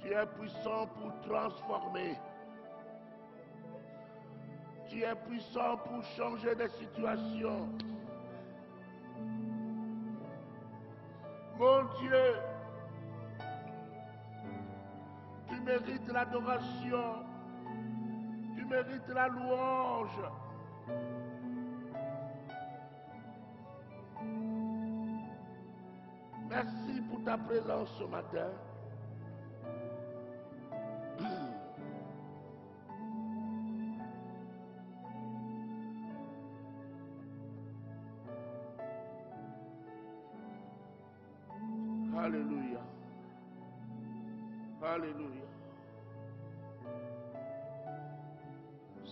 Tu es puissant pour transformer. Tu es puissant pour changer des situations. Mon Dieu, tu mérites l'adoration. Tu mérites la louange. Merci pour ta présence ce matin. Alléluia. Alléluia.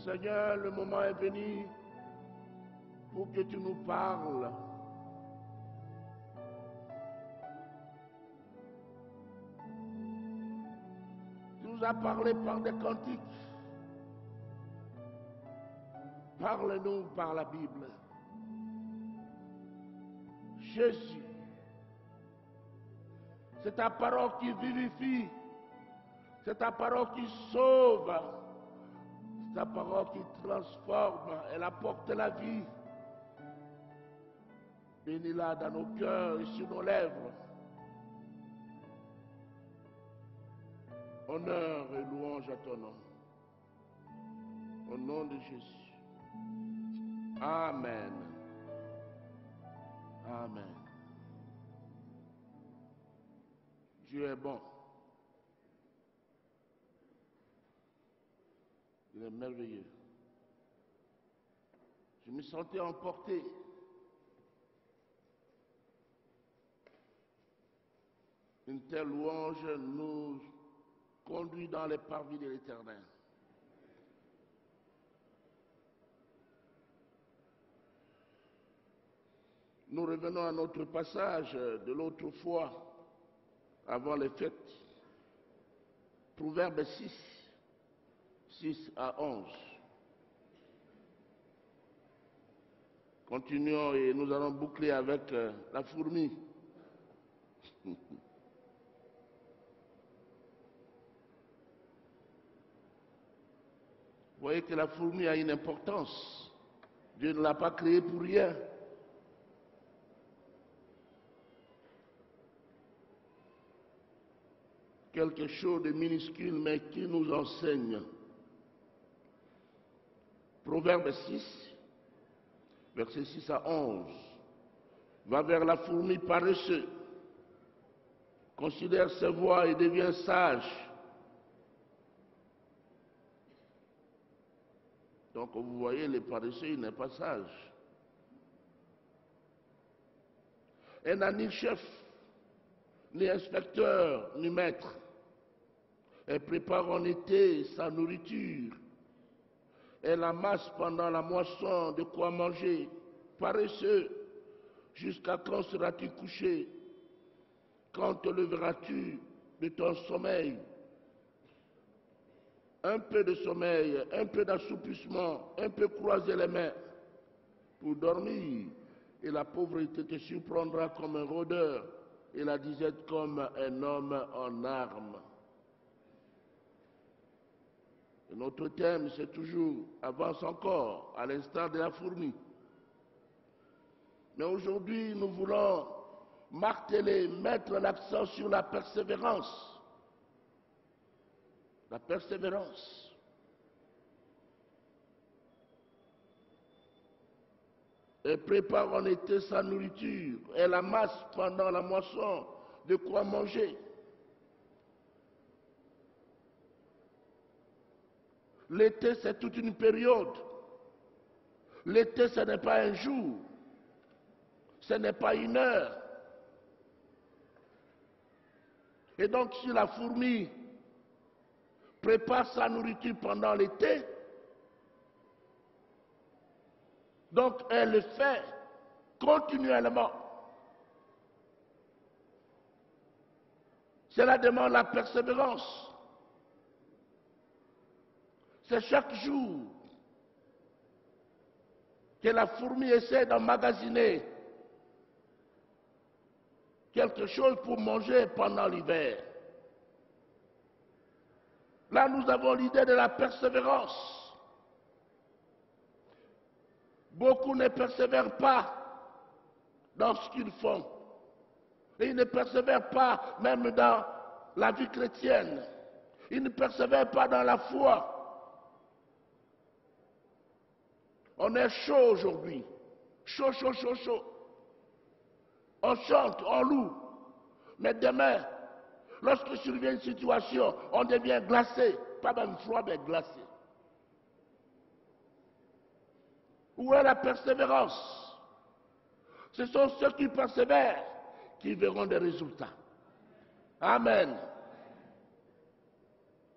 Seigneur, le moment est venu pour que tu nous parles. Tu nous as parlé par des cantiques. Parle-nous par la Bible. Jésus, c'est ta parole qui vivifie. C'est ta parole qui sauve. C'est ta parole qui transforme. Elle apporte la vie. Bénis-la dans nos cœurs et sur nos lèvres. Honneur et louange à ton nom. Au nom de Jésus. Amen. Amen. Dieu est bon. Il est merveilleux. Je me sentais emporté. Une telle louange nous conduit dans les parvis de l'Éternel. Nous revenons à notre passage de l'autre fois, avant les fêtes. Proverbe 6 à 11. Continuons et nous allons boucler avec la fourmi. Vous voyez que la fourmi a une importance. Dieu ne l'a pas créée pour rien. Quelque chose de minuscule, mais qui nous enseigne. Proverbe 6, versets 6 à 11. Va vers la fourmi paresseux. Considère ses voies et devient sage. Donc vous voyez, le paresseux, il n'est pas sage. Elle n'a ni chef, ni inspecteur, ni maître. Elle prépare en été sa nourriture. Elle amasse pendant la moisson de quoi manger. Paresseux, jusqu'à quand seras-tu couché? Quand te leveras-tu de ton sommeil? Un peu de sommeil, un peu d'assoupissement, un peu croiser les mains pour dormir. Et la pauvreté te surprendra comme un rôdeur et la disette comme un homme en armes. Et notre thème, c'est toujours avance encore, à l'instar de la fourmi. Mais aujourd'hui, nous voulons marteler, mettre l'accent sur la persévérance. La persévérance. Elle prépare en été sa nourriture. Elle amasse pendant la moisson de quoi manger. L'été, c'est toute une période. L'été, ce n'est pas un jour. Ce n'est pas une heure. Et donc, si la fourmi prépare sa nourriture pendant l'été, donc elle le fait continuellement. Cela demande la persévérance. C'est chaque jour que la fourmi essaie d'emmagasiner quelque chose pour manger pendant l'hiver. Là, nous avons l'idée de la persévérance. Beaucoup ne persévèrent pas dans ce qu'ils font. Et ils ne persévèrent pas même dans la vie chrétienne. Ils ne persévèrent pas dans la foi. On est chaud aujourd'hui. Chaud, chaud, chaud, chaud. On chante, on loue. Mais demain, lorsque survient une situation, on devient glacé. Pas même froid, mais glacé. Où est la persévérance? Ce sont ceux qui persévèrent qui verront des résultats. Amen.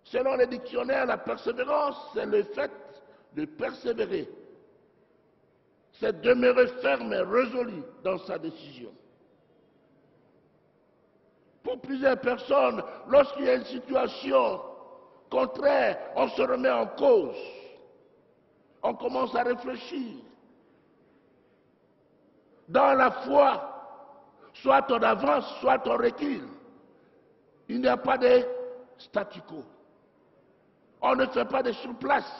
Selon les dictionnaires, la persévérance, c'est le fait de persévérer. C'est demeurer ferme et résolu dans sa décision. Pour plusieurs personnes, lorsqu'il y a une situation contraire, on se remet en cause. On commence à réfléchir. Dans la foi, soit on avance, soit on recule. Il n'y a pas de statu quo. On ne fait pas de surplace.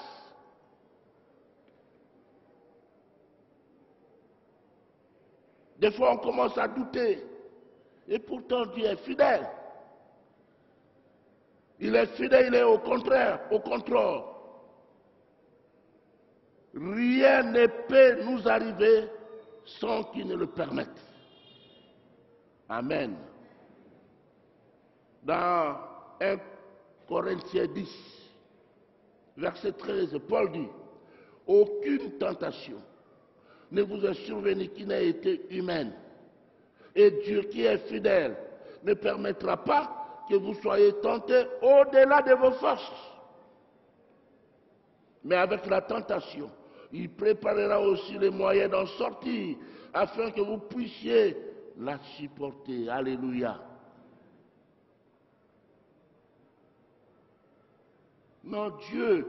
Des fois, on commence à douter. Et pourtant, Dieu est fidèle. Il est fidèle, il est au contraire, au contrôle. Rien ne peut nous arriver sans qu'il ne le permette. Amen. Dans 1 Corinthiens 10, verset 13, Paul dit, aucune tentation ne vous est survenue qui n'ait été humaine. Et Dieu qui est fidèle ne permettra pas que vous soyez tentés au-delà de vos forces. Mais avec la tentation, il préparera aussi les moyens d'en sortir afin que vous puissiez la supporter. Alléluia. Non, Dieu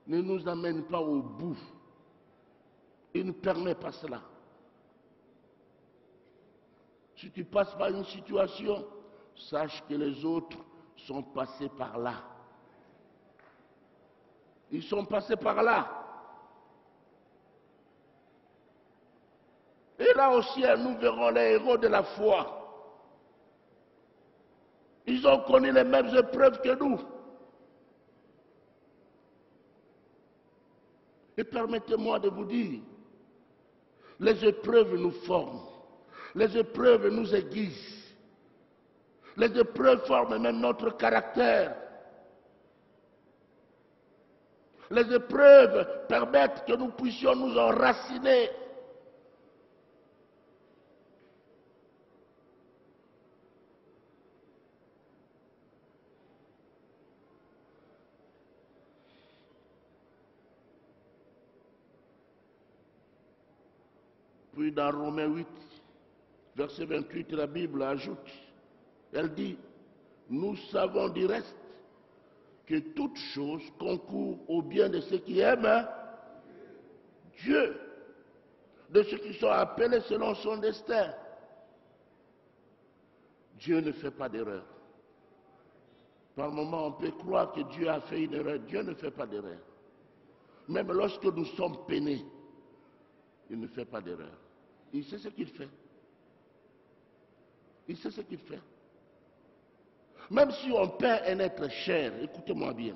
ne nous amène pas au bout. Il ne permet pas cela. Si tu passes par une situation, sache que les autres sont passés par là. Ils sont passés par là. Et là aussi, nous verrons les héros de la foi. Ils ont connu les mêmes épreuves que nous. Et permettez-moi de vous dire, les épreuves nous forment. Les épreuves nous aiguisent. Les épreuves forment même notre caractère. Les épreuves permettent que nous puissions nous enraciner. Puis dans Romains 8, verset 28, la Bible ajoute, elle dit, nous savons du reste que toute chose concourt au bien de ceux qui aiment Dieu, de ceux qui sont appelés selon son destin. Dieu ne fait pas d'erreur. Par moments, on peut croire que Dieu a fait une erreur. Dieu ne fait pas d'erreur. Même lorsque nous sommes peinés, il ne fait pas d'erreur. Il sait ce qu'il fait. Il sait ce qu'il fait. Même si on perd un être cher, écoutez-moi bien.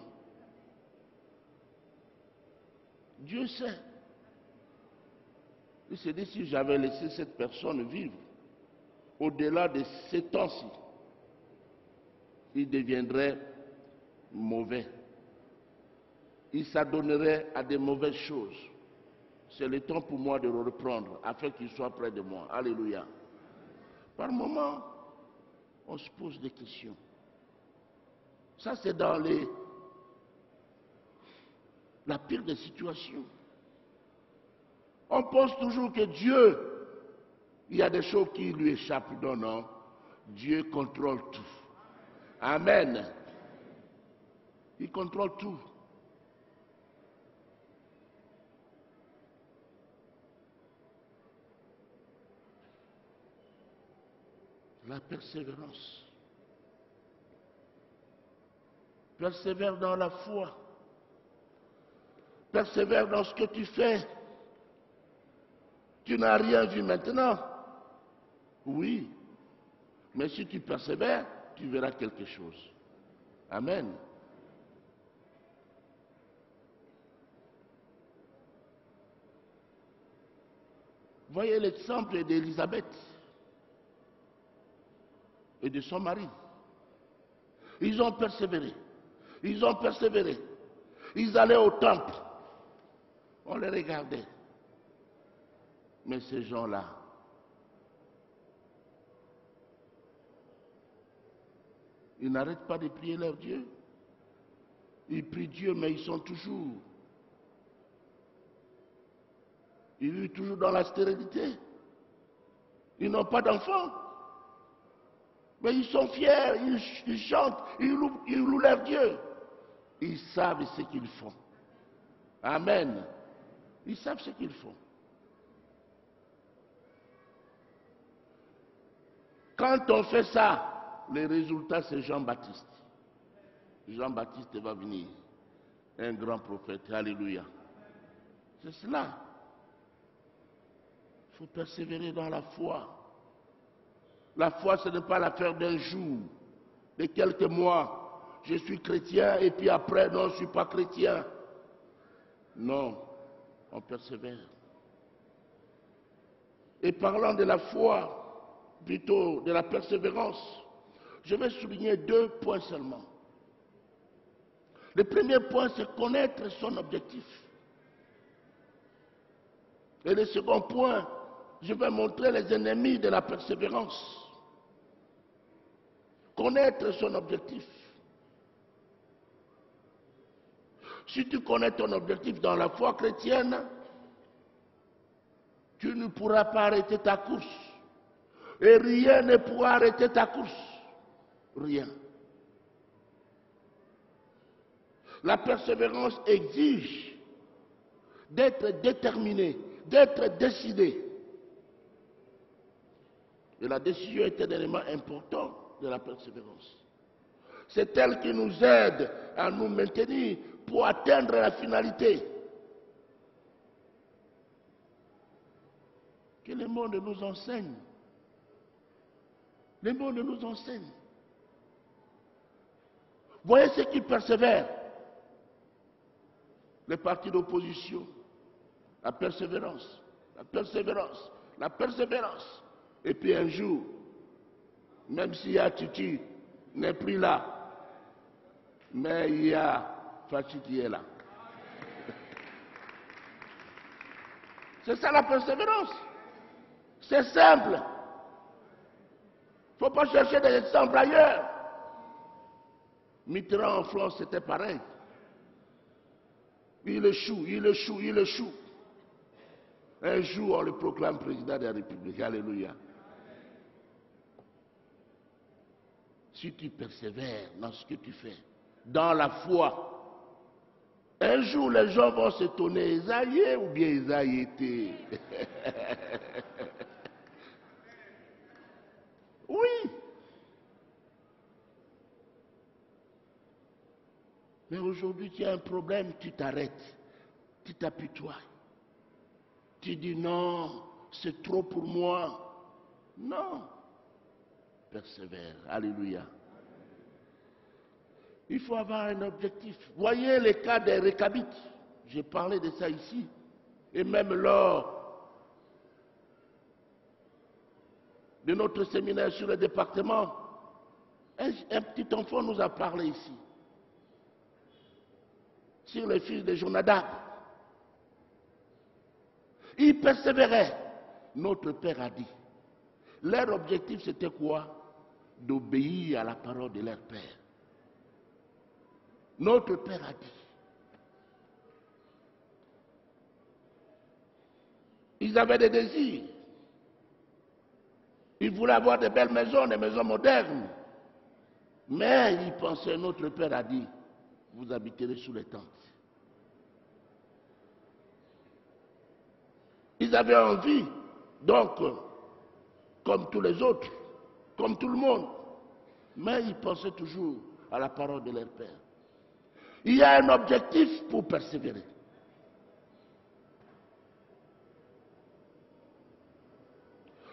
Dieu sait. Il se dit, si j'avais laissé cette personne vivre, au-delà de ces temps-ci, il deviendrait mauvais. Il s'adonnerait à des mauvaises choses. C'est le temps pour moi de le reprendre, afin qu'il soit près de moi. Alléluia. Par moments, on se pose des questions. Ça, c'est dans la pire des situations. On pense toujours que Dieu, il y a des choses qui lui échappent. Non, non. Dieu contrôle tout. Amen. Il contrôle tout. La persévérance Persévère dans la foi. Persévère dans ce que tu fais. Tu n'as rien vu maintenant. Oui. Mais si tu persévères, tu verras quelque chose. Amen. Voyez l'exemple d'Élisabeth et de son mari. Ils ont persévéré. Ils ont persévéré. Ils allaient au temple. On les regardait. Mais ces gens-là, ils n'arrêtent pas de prier leur Dieu. Ils prient Dieu, mais ils vivent toujours dans la stérilité. Ils n'ont pas d'enfants. Mais ils sont fiers, ils chantent, ils louent leur Dieu. Ils savent ce qu'ils font. Amen. Ils savent ce qu'ils font. Quand on fait ça, le résultat c'est Jean-Baptiste. Jean-Baptiste va venir. Un grand prophète. Alléluia. C'est cela. Il faut persévérer dans la foi. La foi, ce n'est pas l'affaire d'un jour, de quelques mois. Je suis chrétien et puis après, non, je ne suis pas chrétien. Non, on persévère. Et parlant de la foi, plutôt de la persévérance, je vais souligner 2 points seulement. Le premier point, c'est connaître son objectif. Et le second point, je vais montrer les ennemis de la persévérance. Connaître son objectif. Si tu connais ton objectif dans la foi chrétienne, tu ne pourras pas arrêter ta course. Et rien ne pourra arrêter ta course. Rien. La persévérance exige d'être déterminé, d'être décidé. Et la décision est un élément important de la persévérance. C'est elle qui nous aide à nous maintenir pour atteindre la finalité. Que le monde nous enseigne. Le monde nous enseigne. Voyez ceux qui persévèrent. Les partis d'opposition. La persévérance. La persévérance. La persévérance. Et puis un jour, même si Atiti n'est plus là, mais il y a Fachi qui est là. C'est ça la persévérance. C'est simple. Il ne faut pas chercher des exemples ailleurs. Mitterrand en France, c'était pareil. Il échoue, il échoue, il échoue. Un jour, on le proclame président de la République. Alléluia. Si tu persévères dans ce que tu fais, dans la foi, un jour les gens vont s'étonner, Isaïe ou bien Isaïe était. Oui. Mais aujourd'hui, tu as un problème, tu t'arrêtes, tu t'apitoies. Tu dis non, c'est trop pour moi. Non. Persévère. Alléluia. Il faut avoir un objectif. Voyez les cas des Récabites. J'ai parlé de ça ici. Et même lors de notre séminaire sur le département, un petit enfant nous a parlé ici. Sur les fils de Jonadab. Ils persévéraient. Notre Père a dit. Leur objectif c'était quoi? D'obéir à la parole de leur Père. Notre Père a dit. Ils avaient des désirs. Ils voulaient avoir de belles maisons, des maisons modernes. Mais ils pensaient, notre Père a dit, vous habiterez sous les tentes. Ils avaient envie, donc, comme tous les autres, comme tout le monde. Mais ils pensaient toujours à la parole de leur Père. Il y a un objectif pour persévérer.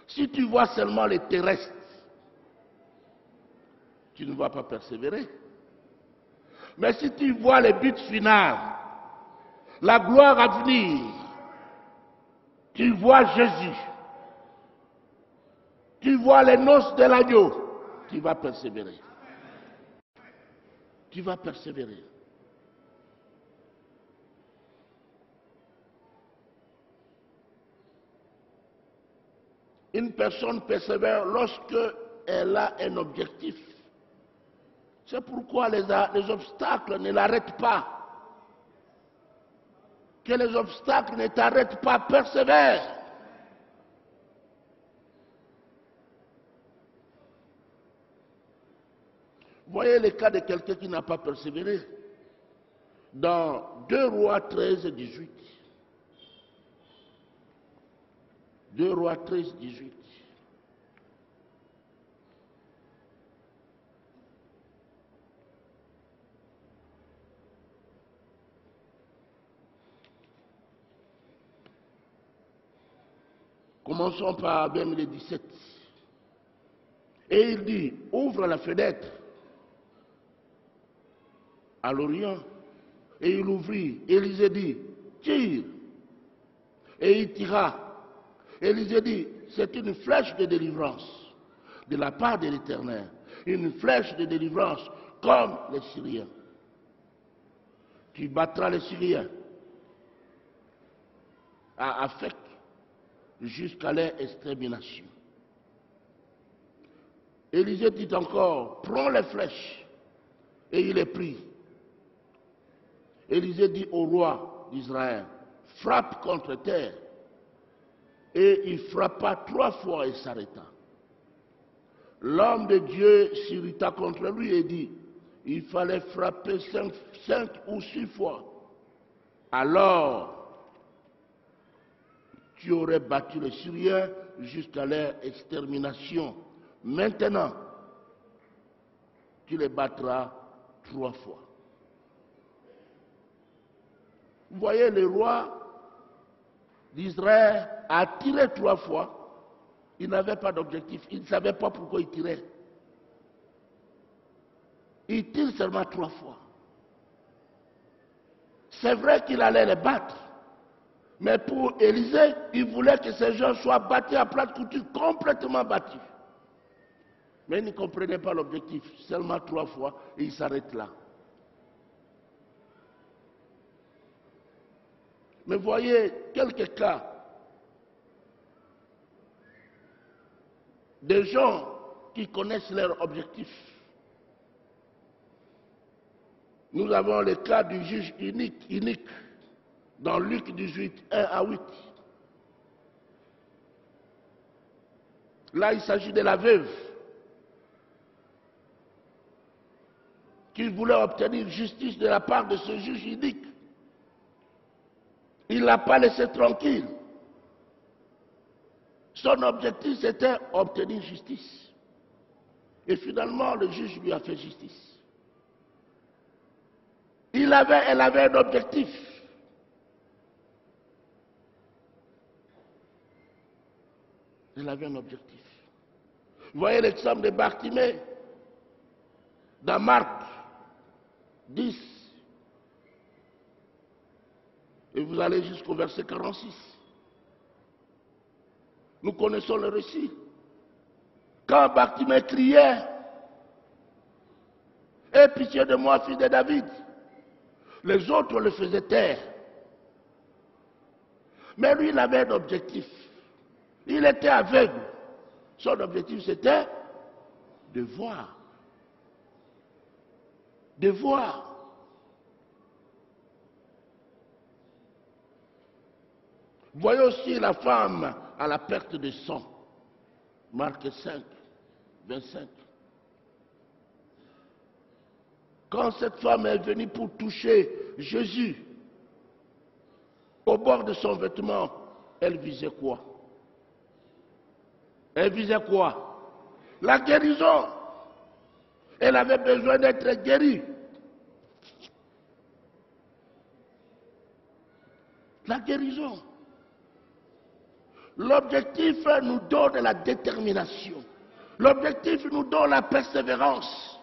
Si tu vois seulement les terrestres, tu ne vas pas persévérer. Mais si tu vois les buts finaux, la gloire à venir, tu vois Jésus, tu vois les noces de l'agneau, tu vas persévérer. Tu vas persévérer. Une personne persévère lorsqu'elle a un objectif. C'est pourquoi les obstacles ne l'arrêtent pas. Que les obstacles ne t'arrêtent pas, persévère. Voyez le cas de quelqu'un qui n'a pas persévéré. Dans 2 Rois 13, 18. 2 Rois 13, 18. Commençons par verset 17. Et il dit, ouvre la fenêtre à l'Orient. Et il ouvrit. Élisée dit, tire. Et il tira. Élisée dit, c'est une flèche de délivrance de la part de l'Éternel. Une flèche de délivrance comme les Syriens. Tu battras les Syriens à Afek jusqu'à leur extermination. Élisée dit encore, prends les flèches. Et il les prit. Élisée dit au roi d'Israël, frappe contre terre. Et il frappa 3 fois et s'arrêta. L'homme de Dieu s'irrita contre lui et dit, il fallait frapper 5 ou 6 fois. Alors, tu aurais battu les Syriens jusqu'à leur extermination. Maintenant, tu les battras 3 fois. Vous voyez, le roi d'Israël a tiré 3 fois. Il n'avait pas d'objectif. Il ne savait pas pourquoi il tirait. Il tire seulement 3 fois. C'est vrai qu'il allait les battre. Mais pour Élisée, il voulait que ces gens soient battus à plate couture, complètement battus. Mais il ne comprenait pas l'objectif. Seulement 3 fois, et il s'arrête là. Mais voyez quelques cas de gens qui connaissent leur objectif. Nous avons le cas du juge unique dans Luc 18, 1 à 8. Là, il s'agit de la veuve qui voulait obtenir justice de la part de ce juge unique. Il ne l'a pas laissé tranquille. Son objectif, c'était obtenir justice. Et finalement, le juge lui a fait justice. Elle avait un objectif. Elle avait un objectif. Vous voyez l'exemple de Bartimée dans Marc 10. Et vous allez jusqu'au verset 46. Nous connaissons le récit. Quand Bartimée criait, « Aie pitié de moi, fils de David », les autres le faisaient taire. Mais lui, il avait un objectif. Il était aveugle. Son objectif, c'était de voir. De voir. Voyez aussi la femme à la perte de sang. Marc 5, 25. Quand cette femme est venue pour toucher Jésus, au bord de son vêtement, elle visait quoi? Elle visait quoi? La guérison. Elle avait besoin d'être guérie. La guérison. L'objectif nous donne la détermination. L'objectif nous donne la persévérance.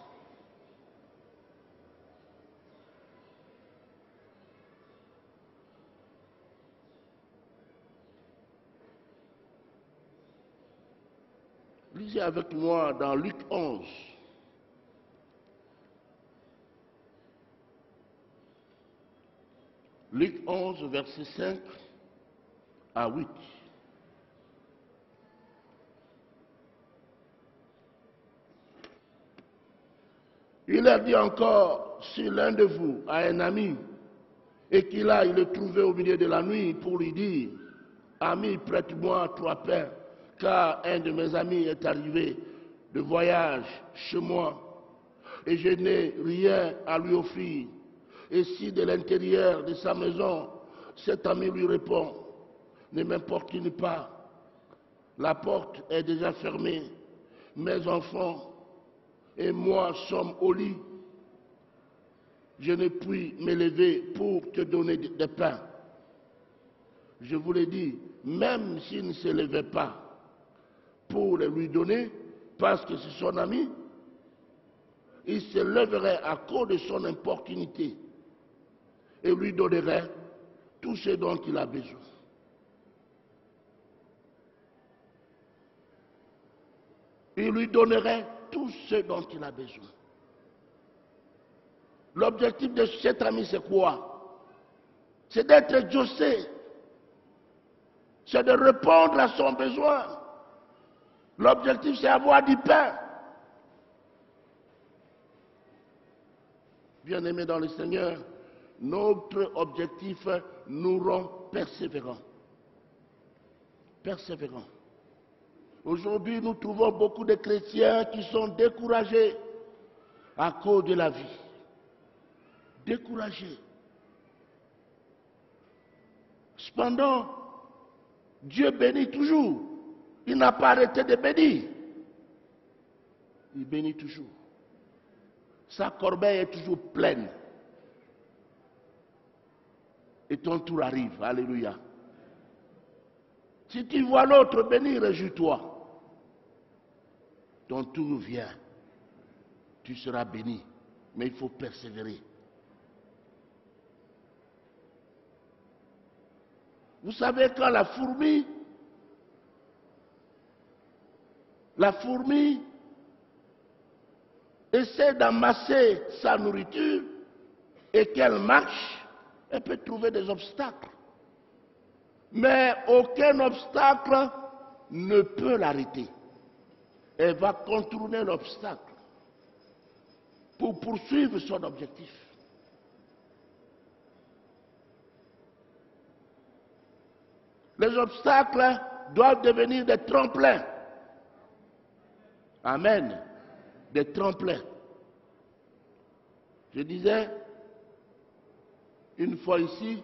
Lisez avec moi dans Luc 11. Luc 11, verset 5 à 8. Il a dit encore, si l'un de vous a un ami et qu'il aille le trouver au milieu de la nuit pour lui dire, ami, prête-moi 3 pains, car un de mes amis est arrivé de voyage chez moi et je n'ai rien à lui offrir. Et si de l'intérieur de sa maison, cet ami lui répond, ne m'importune pas, la porte est déjà fermée, mes enfants et moi sommes au lit, je ne puis me lever pour te donner des pains. Je vous l'ai dit, même s'il ne se levait pas pour les lui donner, parce que c'est son ami, il se leverait à cause de son importunité et lui donnerait tout ce dont il a besoin. Il lui donnerait tout ce dont il a besoin. L'objectif de cet ami, c'est quoi? C'est d'être exaucé. C'est de répondre à son besoin. L'objectif, c'est avoir du pain. Bien-aimés dans le Seigneur, notre objectif nous rend persévérants. Persévérants. Aujourd'hui, nous trouvons beaucoup de chrétiens qui sont découragés à cause de la vie. Découragés. Cependant, Dieu bénit toujours. Il n'a pas arrêté de bénir. Il bénit toujours. Sa corbeille est toujours pleine. Et ton tour arrive. Alléluia. Si tu vois l'autre bénir, réjouis-toi. Ton tour vient. Tu seras béni. Mais il faut persévérer. Vous savez, quand la fourmi essaie d'amasser sa nourriture et qu'elle marche, elle peut trouver des obstacles. Mais aucun obstacle ne peut l'arrêter. Elle va contourner l'obstacle pour poursuivre son objectif. Les obstacles doivent devenir des tremplins. Amen. Des tremplins. Je disais une fois ici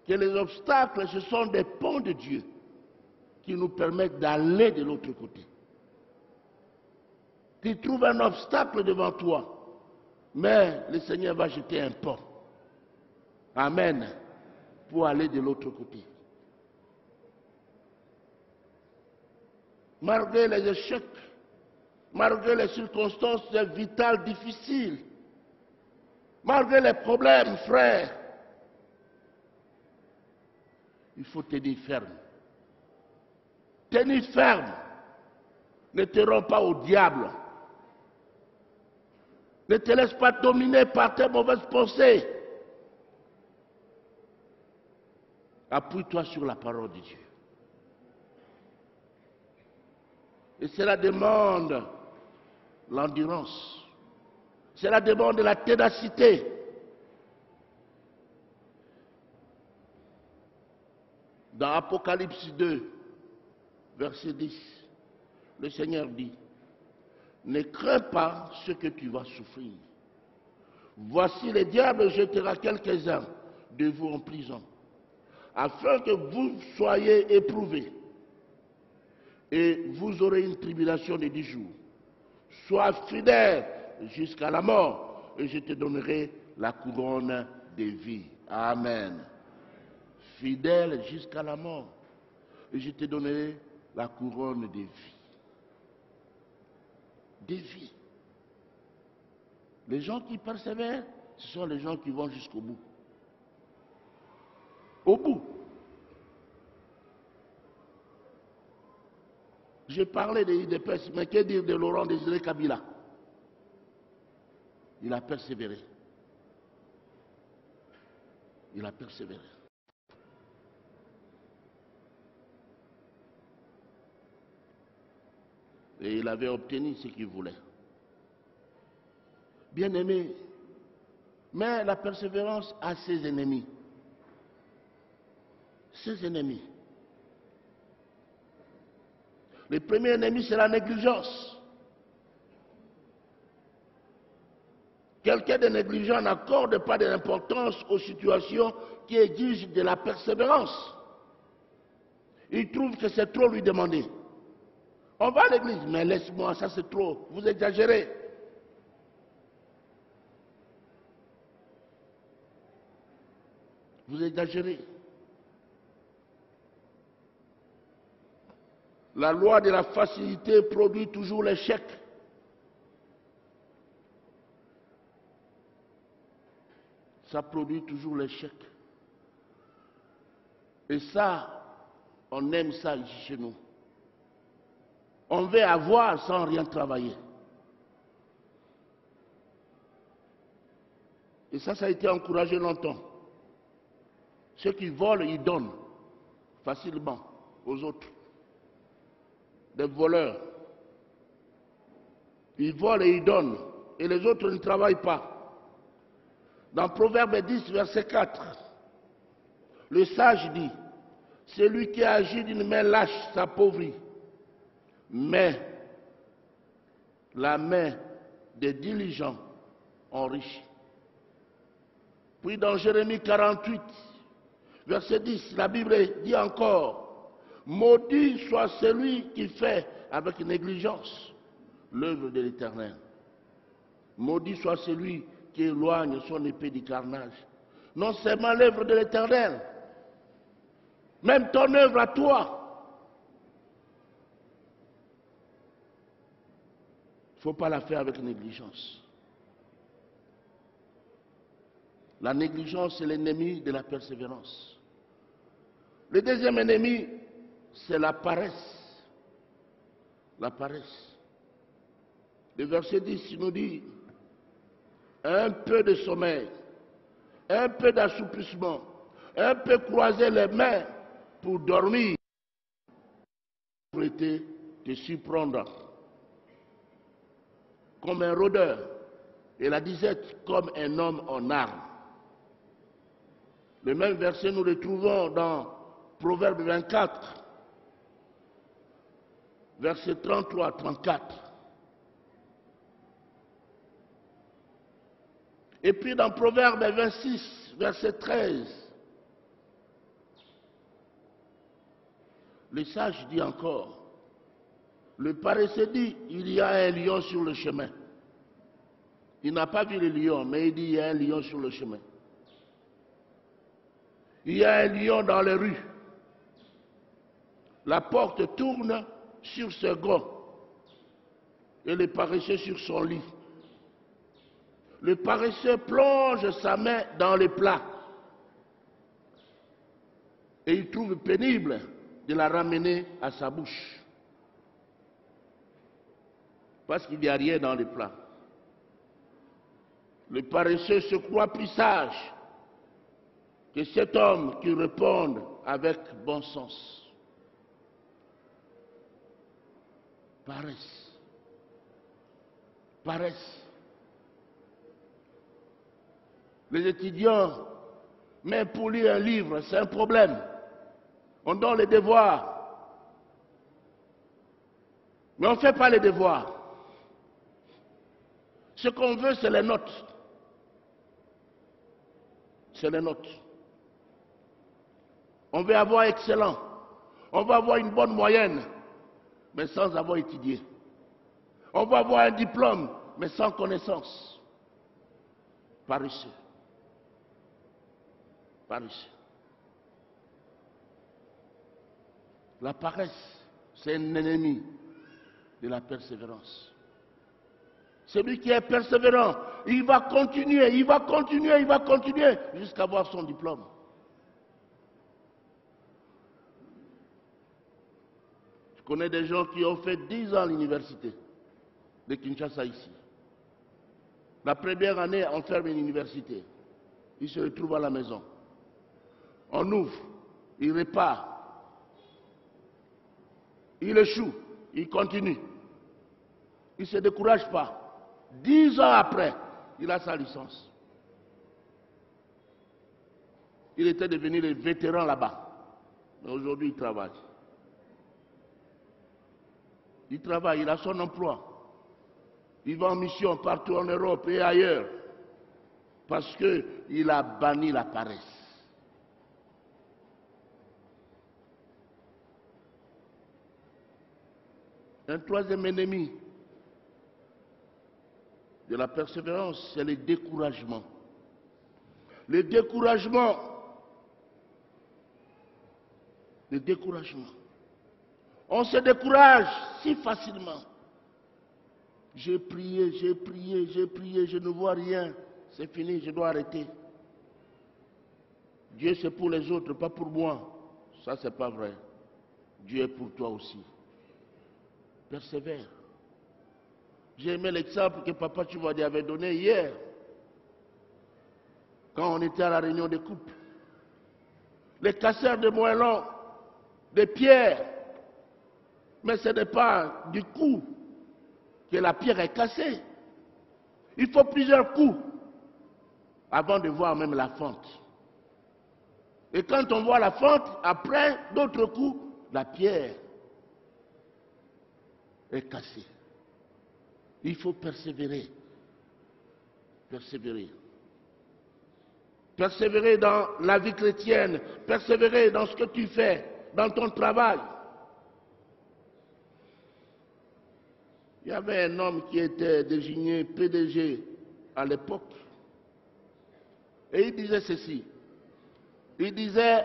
que les obstacles, ce sont des ponts de Dieu qui nous permettent d'aller de l'autre côté. Tu trouves un obstacle devant toi, mais le Seigneur va jeter un pont. Amen. Pour aller de l'autre côté. Malgré les échecs, malgré les circonstances vitales difficiles, malgré les problèmes, frère, il faut tenir ferme. Tenir ferme. Ne te rends pas au diable. Ne te laisse pas dominer par tes mauvaises pensées. Appuie-toi sur la parole de Dieu. Et cela demande l'endurance. Cela demande la ténacité. Dans Apocalypse 2, verset 10, le Seigneur dit, ne crains pas ce que tu vas souffrir. Voici le diable jettera quelques-uns de vous en prison, afin que vous soyez éprouvés. Et vous aurez une tribulation de 10 jours. Sois fidèle jusqu'à la mort, et je te donnerai la couronne de vie. Amen. fidèle jusqu'à la mort. Et je te donnerai la couronne des vies. Des vies. Les gens qui persévèrent, ce sont les gens qui vont jusqu'au bout. Au bout. J'ai parlé des PES, mais que dire de Laurent Désiré Kabila? Il a persévéré. Il a persévéré. Et il avait obtenu ce qu'il voulait. Bien aimé, mais la persévérance a ses ennemis. Ses ennemis. Le premier ennemi, c'est la négligence. Quelqu'un de négligent n'accorde pas de l'importance aux situations qui exigent de la persévérance. Il trouve que c'est trop lui demander. On va à l'église, mais laisse-moi, ça c'est trop, vous exagérez. Vous exagérez. La loi de la facilité produit toujours l'échec. Ça produit toujours l'échec. Et ça, on aime ça ici chez nous. On veut avoir sans rien travailler. Et ça a été encouragé longtemps. Ceux qui volent, ils donnent facilement aux autres. Des voleurs. Ils volent et ils donnent. Et les autres ne travaillent pas. Dans Proverbe 10, verset 4, le sage dit, celui qui agit d'une main lâche s'appauvrit, mais la main des diligents enrichit. Puis dans Jérémie 48, verset 10, la Bible dit encore, maudit soit celui qui fait avec négligence l'œuvre de l'Éternel. Maudit soit celui qui éloigne son épée du carnage. Non seulement l'œuvre de l'Éternel, même ton œuvre à toi. Il ne faut pas la faire avec négligence. La négligence, c'est l'ennemi de la persévérance. Le deuxième ennemi, c'est la paresse. La paresse. Le verset 10 nous dit, un peu de sommeil, un peu d'assoupissement, un peu croiser les mains pour dormir, la pauvreté te surprendra comme un rôdeur et la disette comme un homme en armes. Le même verset nous le trouvons dans Proverbe 24, verset 33-34. Et puis dans Proverbe 26, verset 13, le sage dit encore, le paresseux dit, il y a un lion sur le chemin. Il n'a pas vu le lion, mais il dit, il y a un lion sur le chemin. Il y a un lion dans les rues. La porte tourne sur ce gros et le paresseux sur son lit. Le paresseux plonge sa main dans le plat et il trouve pénible de la ramener à sa bouche parce qu'il n'y a rien dans le plat. Le paresseux se croit plus sage que cet homme qui répond avec bon sens. Paresse. Paresse. Les étudiants, même pour lire un livre, c'est un problème. On donne les devoirs. Mais on ne fait pas les devoirs. Ce qu'on veut, c'est les notes. C'est les notes. On veut avoir excellent. On veut avoir une bonne moyenne, mais sans avoir étudié. On veut avoir un diplôme, mais sans connaissance. Paresseux. Paresseux. La paresse, c'est un ennemi de la persévérance. Celui qui est persévérant, il va continuer, il va continuer, il va continuer jusqu'à avoir son diplôme. Je connais des gens qui ont fait 10 ans à l'université de Kinshasa ici. La première année, on ferme une université. Ils se retrouvent à la maison. On ouvre, il repart. Il échoue, il continue. Il ne se décourage pas. 10 ans après, il a sa licence. Il était devenu le vétéran là-bas. Mais aujourd'hui, il travaille. Il travaille, il a son emploi. Il va en mission partout en Europe et ailleurs. Parce qu'il a banni la paresse. Un troisième ennemi de la persévérance, c'est le découragement. Le découragement. Le découragement. On se décourage si facilement. J'ai prié, j'ai prié, j'ai prié, je ne vois rien. C'est fini, je dois arrêter. Dieu c'est pour les autres, pas pour moi. Ça c'est pas vrai. Dieu est pour toi aussi. Persévère. J'ai aimé l'exemple que Papa Tchouadi avait donné hier, quand on était à la réunion des couples. Les casseurs de moellons, des pierres, mais ce n'est pas du coup que la pierre est cassée. Il faut plusieurs coups avant de voir même la fente. Et quand on voit la fente, après d'autres coups, la pierre est cassée. Il faut persévérer. Persévérer. Persévérer dans la vie chrétienne. Persévérer dans ce que tu fais, dans ton travail. Il y avait un homme qui était désigné PDG à l'époque. Et il disait ceci. Il disait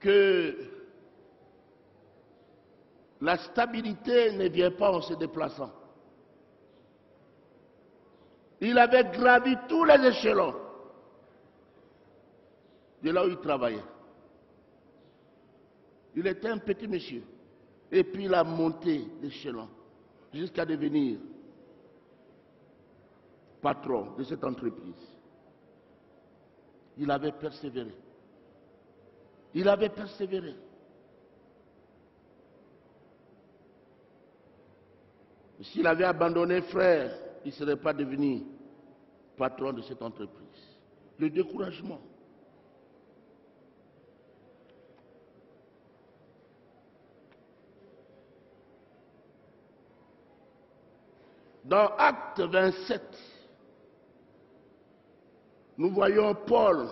que la stabilité ne vient pas en se déplaçant. Il avait gravi tous les échelons de là où il travaillait. Il était un petit monsieur. Et puis il a monté l'échelon jusqu'à devenir patron de cette entreprise. Il avait persévéré. Il avait persévéré. S'il avait abandonné frère, il ne serait pas devenu patron de cette entreprise. Le découragement. Dans Acte 27, nous voyons Paul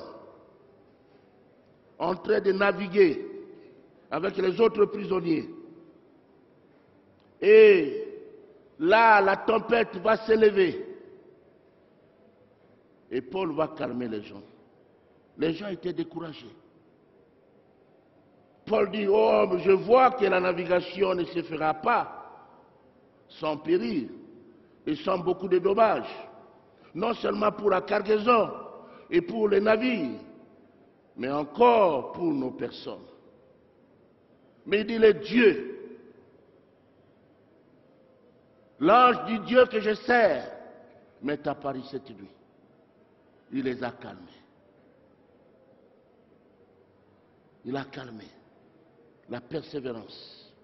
en train de naviguer avec les autres prisonniers. Et là, la tempête va s'élever. Et Paul va calmer les gens. Les gens étaient découragés. Paul dit, oh, je vois que la navigation ne se fera pas sans péril et sans beaucoup de dommages. Non seulement pour la cargaison et pour les navires, mais encore pour nos personnes. Mais il dit, le Dieu, l'ange du Dieu que je sers, m'est apparu cette nuit. Il les a calmés. Il a calmé. La persévérance.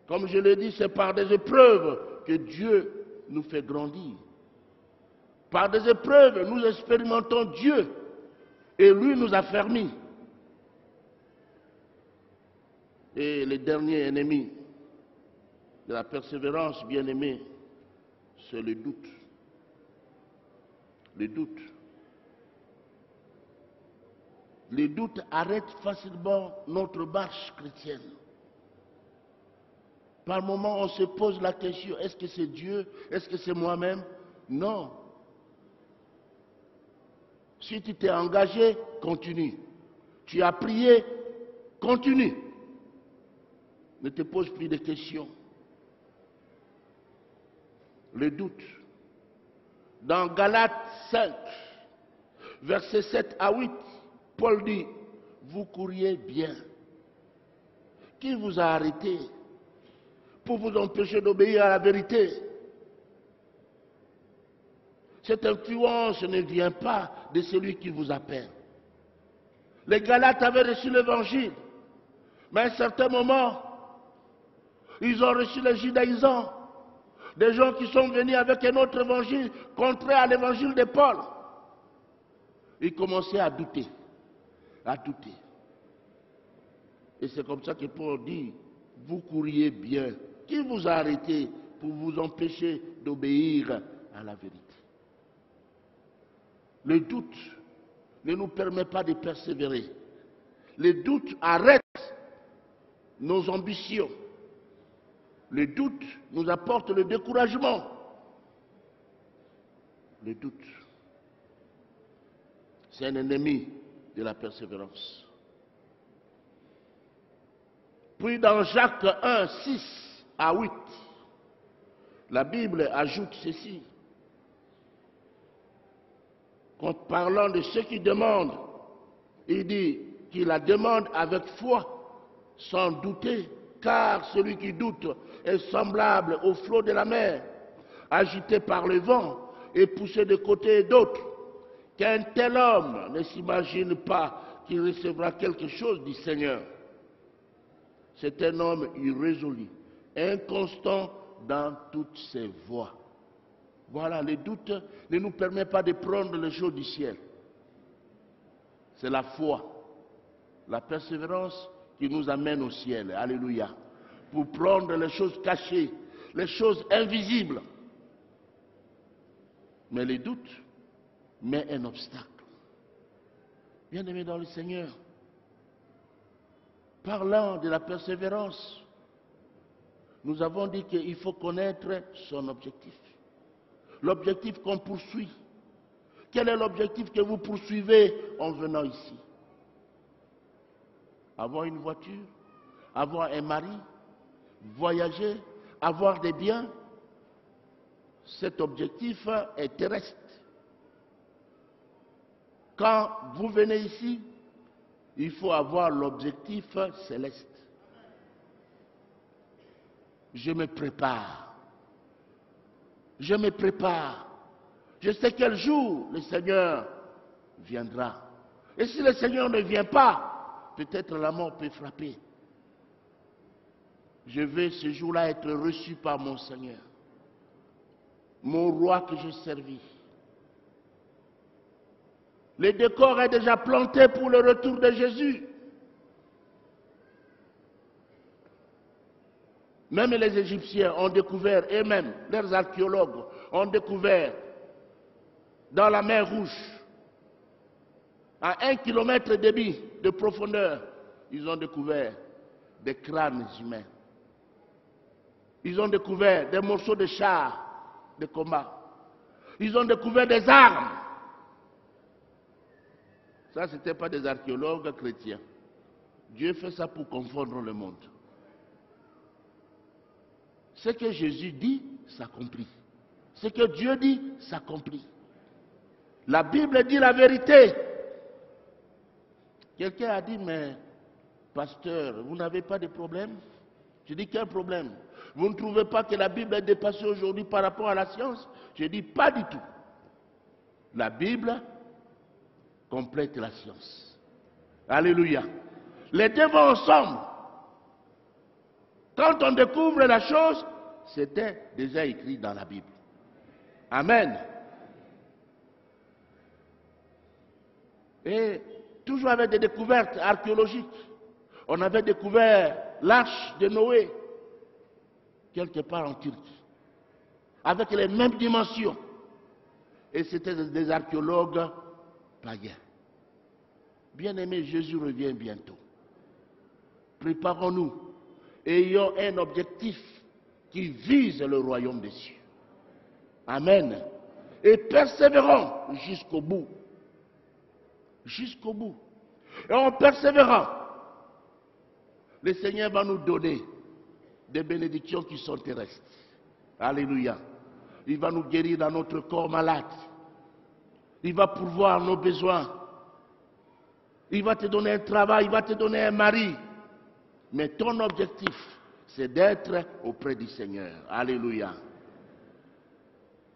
Comme je l'ai dit, c'est par des épreuves que Dieu nous fait grandir. Par des épreuves, nous expérimentons Dieu et lui nous a fermis. Et le dernier ennemi de la persévérance, bien aimé, c'est le doute. Le doute. Le doute arrête facilement notre marche chrétienne. Par moments, on se pose la question, est-ce que c'est Dieu? Est-ce que c'est moi-même? Non. Si tu t'es engagé, continue. Tu as prié, continue. Ne te pose plus de questions. Le doute. Dans Galates 5, versets 7 à 8, Paul dit, vous couriez bien. Qui vous a arrêté pour vous empêcher d'obéir à la vérité? Cette influence ne vient pas de celui qui vous appelle. Les Galates avaient reçu l'évangile, mais à un certain moment, ils ont reçu les judaïsants, des gens qui sont venus avec un autre évangile contraire à l'évangile de Paul. Ils commençaient à douter, à douter. Et c'est comme ça que Paul dit, vous couriez bien. Qui vous a arrêté pour vous empêcher d'obéir à la vérité? Le doute ne nous permet pas de persévérer. Le doute arrête nos ambitions. Le doute nous apporte le découragement. Le doute, c'est un ennemi de la persévérance. Puis dans Jacques 1, 6 à 8, la Bible ajoute ceci. En parlant de ceux qui demandent, il dit qu'il la demande avec foi, sans douter, car celui qui doute est semblable au flot de la mer, agité par le vent et poussé de côté et d'autre. Qu'un tel homme ne s'imagine pas qu'il recevra quelque chose du Seigneur. C'est un homme irrésolu, inconstant dans toutes ses voies. Voilà, le doute ne nous permet pas de prendre les choses du ciel. C'est la foi, la persévérance qui nous amène au ciel. Alléluia. Pour prendre les choses cachées, les choses invisibles. Mais le doute met un obstacle. Bien-aimés dans le Seigneur, parlant de la persévérance, nous avons dit qu'il faut connaître son objectif. L'objectif qu'on poursuit. Quel est l'objectif que vous poursuivez en venant ici? Avoir une voiture, avoir un mari, voyager, avoir des biens. Cet objectif est terrestre. Quand vous venez ici, il faut avoir l'objectif céleste. Je me prépare. Je me prépare. Je sais quel jour le Seigneur viendra. Et si le Seigneur ne vient pas, peut-être la mort peut frapper. Je vais ce jour-là être reçu par mon Seigneur, mon roi que je servis. Le décor est déjà planté pour le retour de Jésus. Même les Égyptiens ont découvert, et même leurs archéologues ont découvert dans la mer Rouge, à 1 kilomètre de profondeur, ils ont découvert des crânes humains. Ils ont découvert des morceaux de chars de combat. Ils ont découvert des armes. Ça, ce n'était pas des archéologues chrétiens. Dieu fait ça pour confondre le monde. Ce que Jésus dit s'accomplit. Ce que Dieu dit s'accomplit. La Bible dit la vérité. Quelqu'un a dit, mais pasteur, vous n'avez pas de problème? Je dis, quel problème? Vous ne trouvez pas que la Bible est dépassée aujourd'hui par rapport à la science? Je dis, pas du tout. La Bible complète la science. Alléluia. Les deux vont ensemble. Quand on découvre la chose, c'était déjà écrit dans la Bible. Amen. Et toujours avec des découvertes archéologiques. On avait découvert l'arche de Noé, quelque part en Turquie, avec les mêmes dimensions. Et c'était des archéologues païens. Bien-aimés, Jésus revient bientôt. Préparons-nous. Ayons un objectif qui vise le royaume des cieux. Amen. Et persévérons jusqu'au bout. jusqu'au bout. Et en persévérant, le Seigneur va nous donner des bénédictions qui sont terrestres. Alléluia. Il va nous guérir dans notre corps malade. Il va pourvoir nos besoins. Il va te donner un travail, il va te donner un mari. Mais ton objectif, c'est d'être auprès du Seigneur. Alléluia.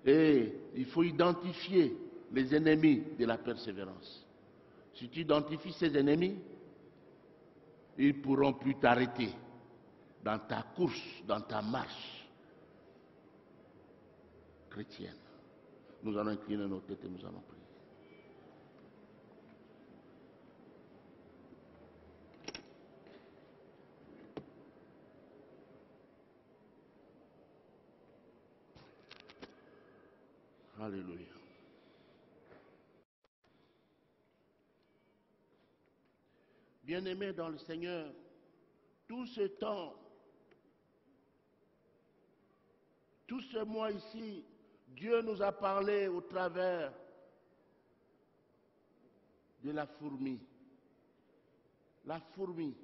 Et il faut identifier les ennemis de la persévérance. Si tu identifies ces ennemis, ils ne pourront plus t'arrêter dans ta course, dans ta marche chrétienne. Nous allons incliner nos têtes et nous allons prier. Alléluia. Bien-aimés dans le Seigneur, tout ce temps, tout ce mois ici, Dieu nous a parlé au travers de la fourmi. La fourmi.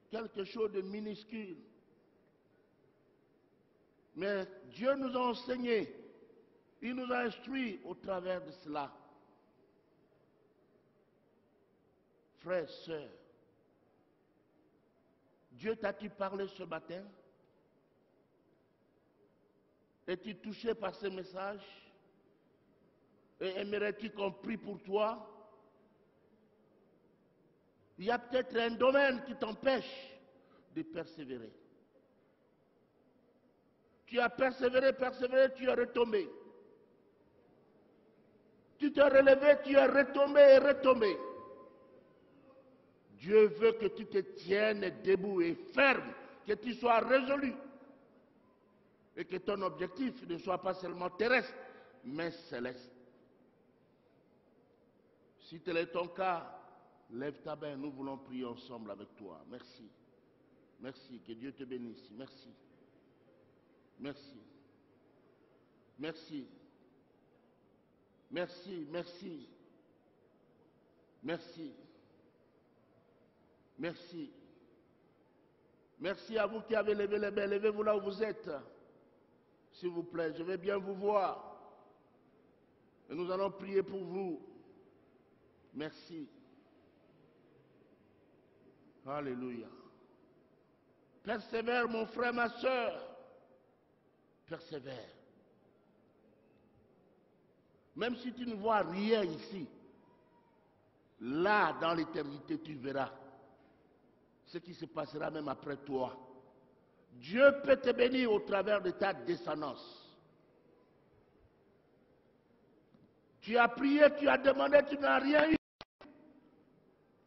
Quelque chose de minuscule. Mais Dieu nous a enseigné, il nous a instruits au travers de cela. Frères, sœurs, Dieu t'a-t-il parlé ce matin? Es-tu touché par ce message? Et aimerais-tu qu'on prie pour toi? Il y a peut-être un domaine qui t'empêche de persévérer. Tu as persévéré, tu es retombé. Tu t'es relevé, tu es retombé et retombé. Dieu veut que tu te tiennes debout et ferme, que tu sois résolu. Et que ton objectif ne soit pas seulement terrestre, mais céleste. Si tel est ton cas, lève ta main, nous voulons prier ensemble avec toi. Merci. Merci, que Dieu te bénisse. Merci. Merci. Merci. Merci, merci. Merci. Merci. Merci à vous qui avez levé les mains. Levez-vous là où vous êtes. S'il vous plaît, je vais bien vous voir. Et nous allons prier pour vous. Merci. Alléluia. Persévère, mon frère, ma soeur. Persévère. Même si tu ne vois rien ici, là, dans l'éternité, tu verras ce qui se passera même après toi. Dieu peut te bénir au travers de ta descendance. Tu as prié, tu as demandé, tu n'as rien eu.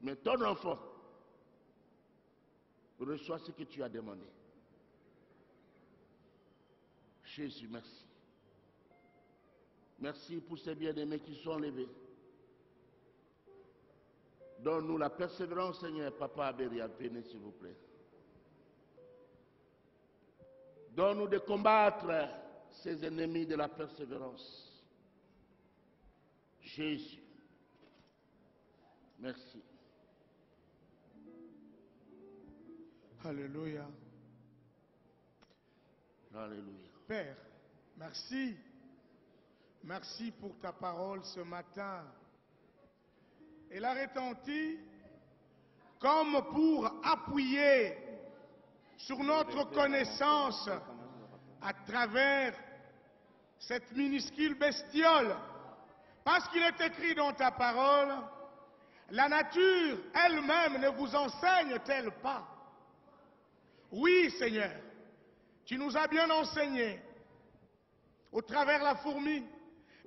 Mais ton enfant reçoit ce que tu as demandé. Jésus, merci. Merci pour ces bien-aimés qui sont levés. Donne-nous la persévérance, Seigneur. Papa Abéria, venez s'il vous plaît. Donne-nous de combattre ces ennemis de la persévérance. Jésus. Merci. Alléluia. Alléluia. Père, merci. Merci pour ta parole ce matin. Elle a retenti comme pour appuyer sur notre connaissance à travers cette minuscule bestiole. Parce qu'il est écrit dans ta parole, la nature elle-même ne vous enseigne-t-elle pas? Oui, Seigneur, tu nous as bien enseigné au travers la fourmi.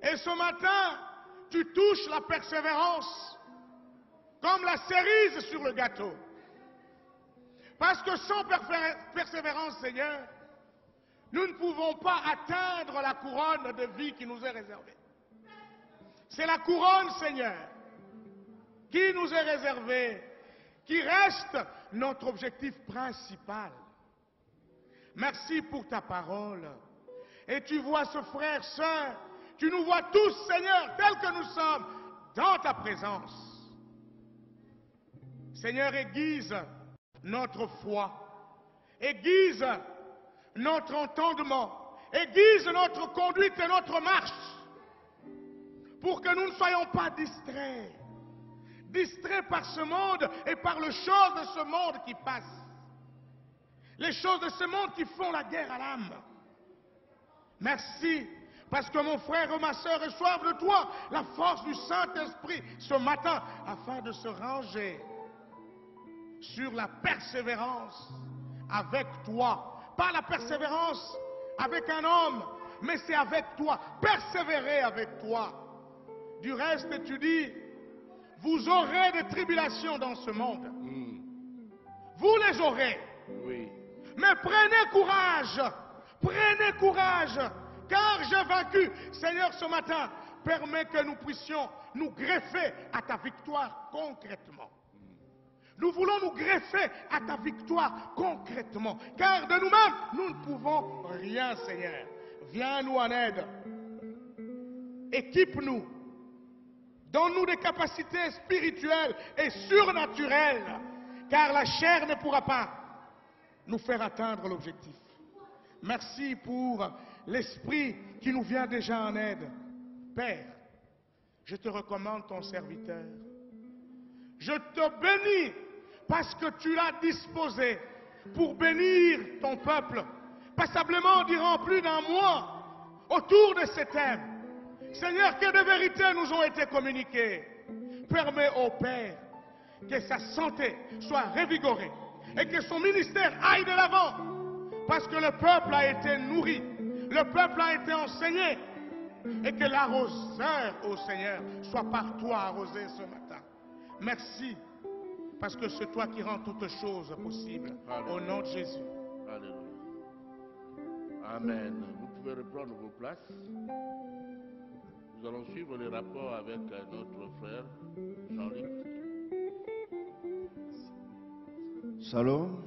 Et ce matin, tu touches la persévérance comme la cerise sur le gâteau. Parce que sans persévérance, Seigneur, nous ne pouvons pas atteindre la couronne de vie qui nous est réservée. C'est la couronne, Seigneur, qui nous est réservée, qui reste notre objectif principal. Merci pour ta parole. Et tu vois ce frère saint, tu nous vois tous, Seigneur, tels que nous sommes, dans ta présence. Seigneur, aiguise notre foi, aiguise notre entendement, aiguise notre conduite et notre marche, pour que nous ne soyons pas distraits par ce monde et par les choses de ce monde qui passent, les choses de ce monde qui font la guerre à l'âme. Merci, parce que mon frère et ma soeur reçoivent de toi la force du Saint-Esprit ce matin, afin de se ranger sur la persévérance avec toi. Pas la persévérance avec un homme, mais c'est avec toi, persévérer avec toi. Du reste, tu dis, vous aurez des tribulations dans ce monde. Vous les aurez. Oui. Mais prenez courage, car j'ai vaincu. Seigneur, ce matin, permets que nous puissions nous greffer à ta victoire concrètement. Nous voulons nous greffer à ta victoire concrètement, car de nous-mêmes, nous ne pouvons rien, Seigneur. Viens-nous en aide. Équipe-nous. Donne-nous des capacités spirituelles et surnaturelles, car la chair ne pourra pas nous faire atteindre l'objectif. Merci pour l'Esprit qui nous vient déjà en aide. Père, je te recommande ton serviteur. Je te bénis parce que tu l'as disposé pour bénir ton peuple, passablement durant plus d'un mois, autour de ces thèmes. Seigneur, que de vérités nous ont été communiquées. Permets au Père que sa santé soit revigorée et que son ministère aille de l'avant, parce que le peuple a été nourri, le peuple a été enseigné, et que l'arroseur, ô Seigneur, soit par toi arrosé ce matin. Merci, parce que c'est toi qui rends toutes choses possibles. Alléluia. Au nom de Jésus. Alléluia. Amen. Vous pouvez reprendre vos places. Nous allons suivre les rapports avec notre frère Jean-Luc. Shalom.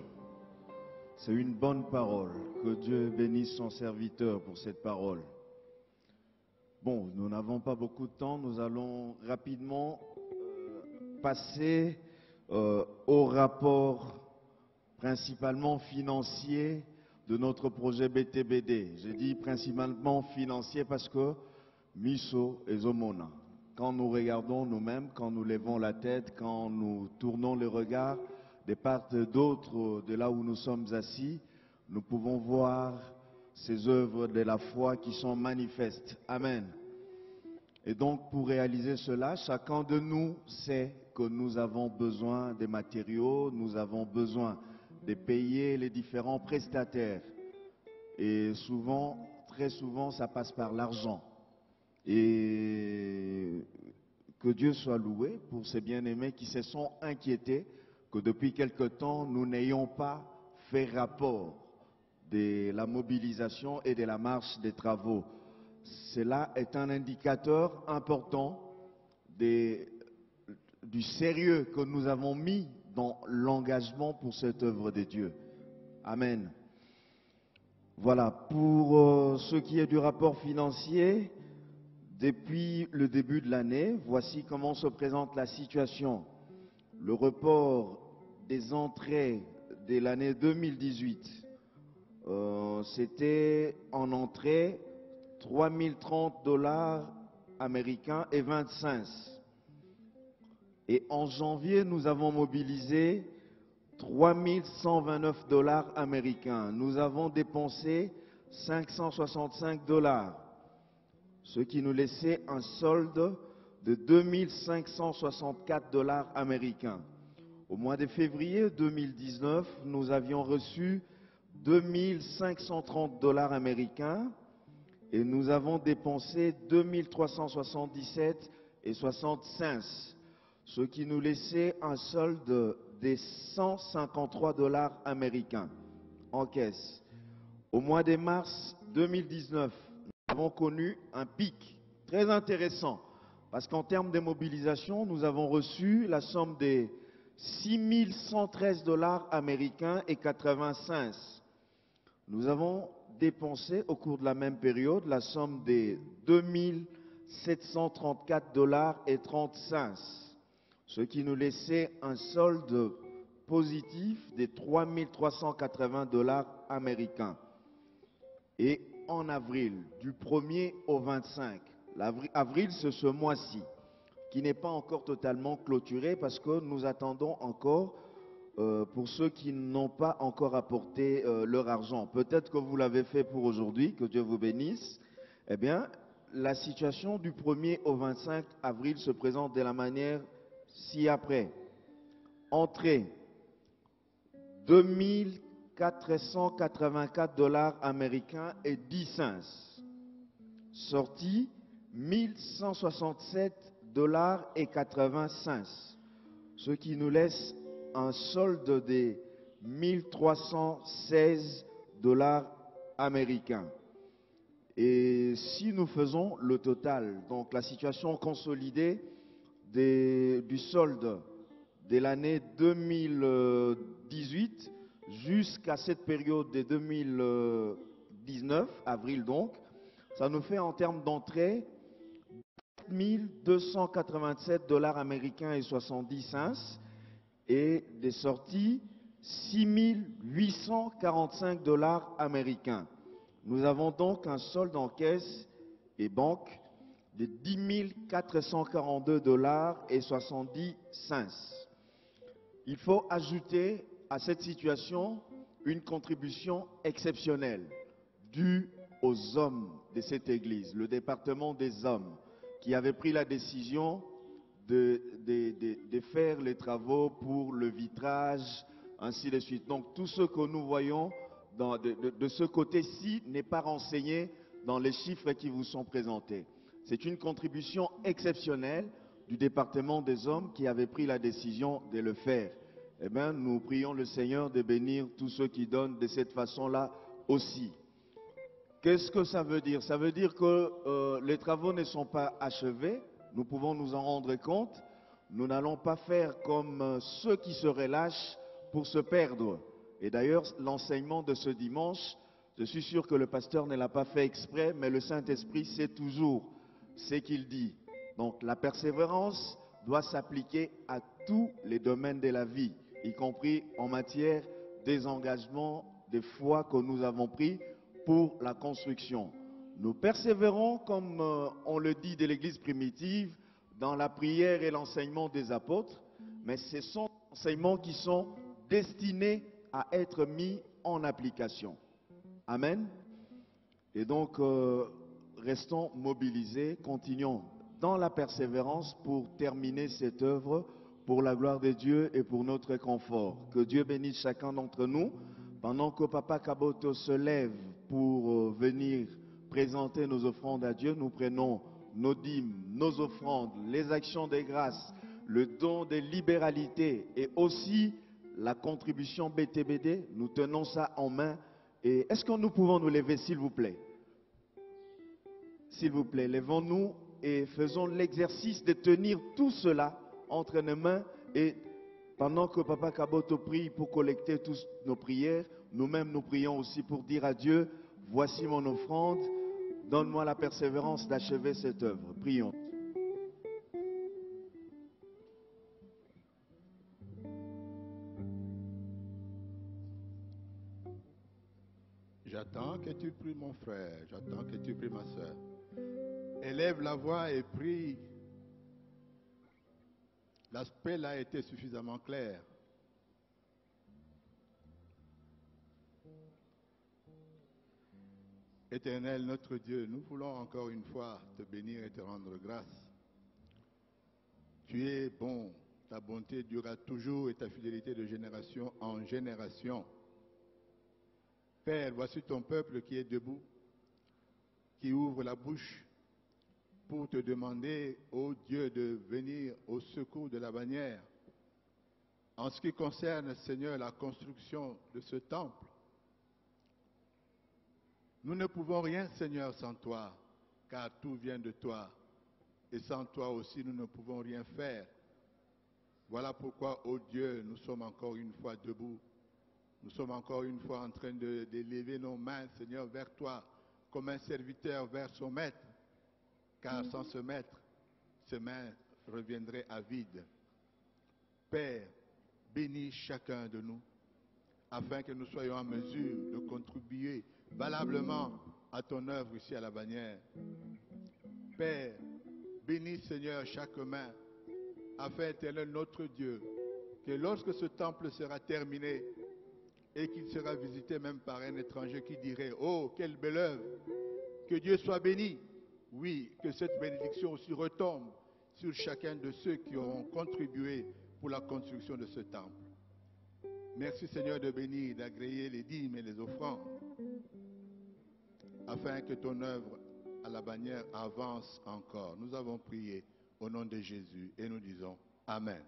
C'est une bonne parole. Que Dieu bénisse son serviteur pour cette parole. Bon, nous n'avons pas beaucoup de temps. Nous allons rapidement passer au rapport principalement financier de notre projet BTBD. J'ai dit principalement financier parce que Miso et Zomona. Quand nous regardons nous-mêmes, quand nous levons la tête, quand nous tournons le regard de part et d'autre de là où nous sommes assis, nous pouvons voir ces œuvres de la foi qui sont manifestes. Amen. Et donc, pour réaliser cela, chacun de nous sait que nous avons besoin des matériaux, nous avons besoin de payer les différents prestataires. Et souvent, très souvent, ça passe par l'argent. Et que Dieu soit loué pour ces bien-aimés qui se sont inquiétés que depuis quelque temps, nous n'ayons pas fait rapport de la mobilisation et de la marche des travaux. Cela est un indicateur important du sérieux que nous avons mis dans l'engagement pour cette œuvre de Dieu. Amen. Voilà, pour ce qui est du rapport financier, depuis le début de l'année, voici comment se présente la situation. Le report des entrées de l'année 2018, c'était en entrée 3030 $ américains et 25. Et en janvier, nous avons mobilisé 3129 $ américains. Nous avons dépensé 565 $, ce qui nous laissait un solde de 2564 $ américains. Au mois de février 2019, nous avions reçu 2530 $ américains et nous avons dépensé 2377 et 65, ce qui nous laissait un solde de 153 $ américains en caisse. Au mois de mars 2019, nous avons connu un pic très intéressant parce qu'en termes de mobilisation, nous avons reçu la somme de 6113 $ américains et 85. Nous avons dépensé au cours de la même période la somme de $734,30, ce qui nous laissait un solde positif de $3 380 américains. Et en avril, du 1er au 25, avril c'est ce mois-ci, qui n'est pas encore totalement clôturé parce que nous attendons encore pour ceux qui n'ont pas encore apporté leur argent. Peut-être que vous l'avez fait pour aujourd'hui, que Dieu vous bénisse. Eh bien, la situation du 1er au 25 avril se présente de la manière ci-après. Entrée, $2 484 américains et 10 cents. Sortie, $1 167 et 80 cents. Ce qui nous laisse un solde de $1 316 américains. Et si nous faisons le total, donc la situation consolidée du solde de l'année 2018 jusqu'à cette période de 2019, avril donc, ça nous fait en termes d'entrée $1 287 américains et 70 cents et des sorties $6 845 américains. Nous avons donc un solde en caisse et banque de $10 442 et 70 cents. Il faut ajouter à cette situation une contribution exceptionnelle due aux hommes de cette église, le département des hommes, qui avait pris la décision de faire les travaux pour le vitrage, ainsi de suite. Donc tout ce que nous voyons de ce côté-ci n'est pas renseigné dans les chiffres qui vous sont présentés. C'est une contribution exceptionnelle du département des hommes qui avait pris la décision de le faire. Eh bien, nous prions le Seigneur de bénir tous ceux qui donnent de cette façon-là aussi. Qu'est-ce que ça veut dire? Ça veut dire que les travaux ne sont pas achevés. Nous pouvons nous en rendre compte. Nous n'allons pas faire comme ceux qui se relâchent pour se perdre. Et d'ailleurs, l'enseignement de ce dimanche, je suis sûr que le pasteur ne l'a pas fait exprès, mais le Saint-Esprit sait toujours ce qu'il dit. Donc la persévérance doit s'appliquer à tous les domaines de la vie, y compris en matière des engagements, des foi que nous avons pris pour la construction. Nous persévérons, comme on le dit de l'Église primitive, dans la prière et l'enseignement des apôtres, mais ce sont des enseignements qui sont destinés à être mis en application. Amen. Et donc, restons mobilisés, continuons dans la persévérance pour terminer cette œuvre pour la gloire de Dieu et pour notre confort. Que Dieu bénisse chacun d'entre nous. Pendant que Papa Kaboto se lève pour venir présenter nos offrandes à Dieu, nous prenons nos dîmes, nos offrandes, les actions de grâce, le don de libéralité et aussi la contribution BTBD. Nous tenons ça en main. Et est-ce que nous pouvons nous lever, s'il vous plaît? S'il vous plaît, levons-nous et faisons l'exercice de tenir tout cela entre nos mains. Et pendant que Papa Kaboto prie pour collecter toutes nos prières, nous-mêmes nous prions aussi pour dire à Dieu, voici mon offrande, donne-moi la persévérance d'achever cette œuvre. Prions. J'attends que tu pries mon frère, j'attends que tu pries ma soeur. Élève la voix et prie. L'aspect là était suffisamment clair. Éternel notre Dieu, nous voulons encore une fois te bénir et te rendre grâce. Tu es bon, ta bonté durera toujours et ta fidélité de génération en génération. Père, voici ton peuple qui est debout, qui ouvre la bouche pour te demander, ô Dieu, de venir au secours de la bannière. En ce qui concerne, Seigneur, la construction de ce temple, nous ne pouvons rien, Seigneur, sans toi, car tout vient de toi. Et sans toi aussi, nous ne pouvons rien faire. Voilà pourquoi, ô Dieu, nous sommes encore une fois debout. Nous sommes encore une fois en train de lever nos mains, Seigneur, vers toi, comme un serviteur vers son maître. car sans ce maître, ses mains reviendraient à vide. Père, bénis chacun de nous, afin que nous soyons en mesure de contribuer valablement à ton œuvre ici à la bannière. Père, bénis Seigneur chaque main, afin, Éternel notre Dieu, que lorsque ce temple sera terminé et qu'il sera visité même par un étranger qui dirait « Oh, quelle belle œuvre !» Que Dieu soit béni. Oui, que cette bénédiction aussi retombe sur chacun de ceux qui auront contribué pour la construction de ce temple. Merci Seigneur de bénir, d'agréer les dîmes et les offrandes, afin que ton œuvre à la bannière avance encore. Nous avons prié au nom de Jésus et nous disons Amen.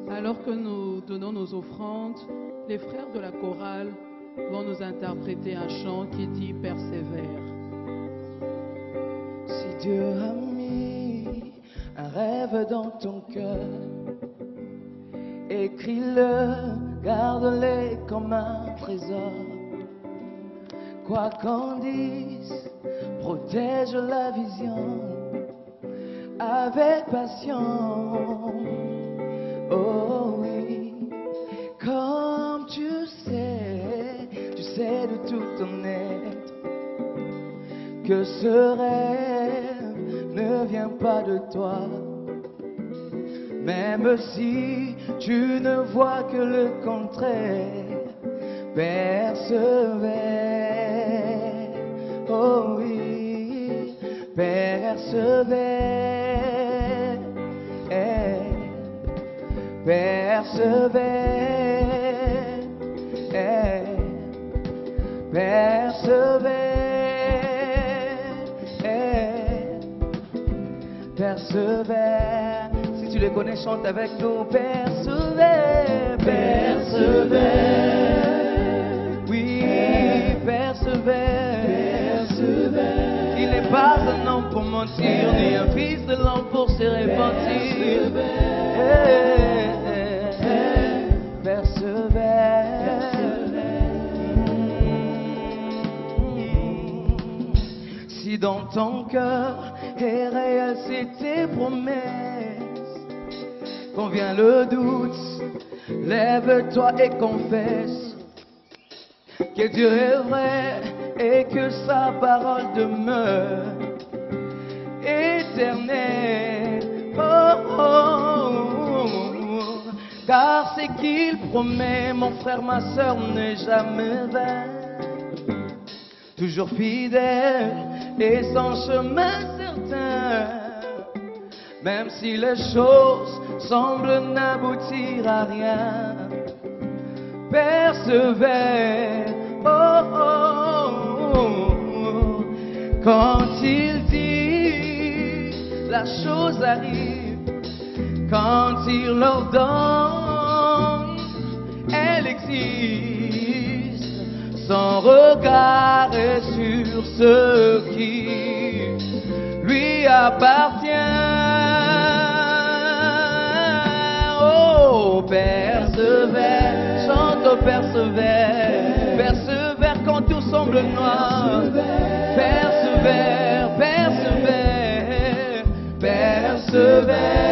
Alors que nous donnons nos offrandes, les frères de la chorale vont nous interpréter un chant qui dit « Persévère ». Si Dieu a mis un rêve dans ton cœur, écris-le, garde-le comme un trésor. Quoi qu'en dise, protège la vision avec passion. Oh oui, comme tu sais de tout ton être, que ce rêve ne vient pas de toi. Même si tu ne vois que le contraire, persévère. Oh oui, persévère. Persévère, persévère, persévère. Si tu le connais, chante avec nous. Persévère, persévère. Oui, persévère, persévère. Il n'est pas un homme pour mentir, ni un fils de l'homme pour se repentir. Persévère. Si dans ton cœur est réel c'est tes promesses, quand vient le doute, lève-toi et confesse que Dieu est vrai et que sa parole demeure éternelle. Oh, oh, oh. Car ce qu'il promet, mon frère, ma soeur, n'est jamais vain. Toujours fidèle et sans chemin certain. Même si les choses semblent n'aboutir à rien, persévère. Oh, oh, oh, oh. Quand il dit, la chose arrive. Quand il l'ordonne, elle existe. Son regard est sur ce qui lui appartient. Oh, persévère, chante, oh, persévère, persévère quand tout semble noir. Persévère, persévère, persévère.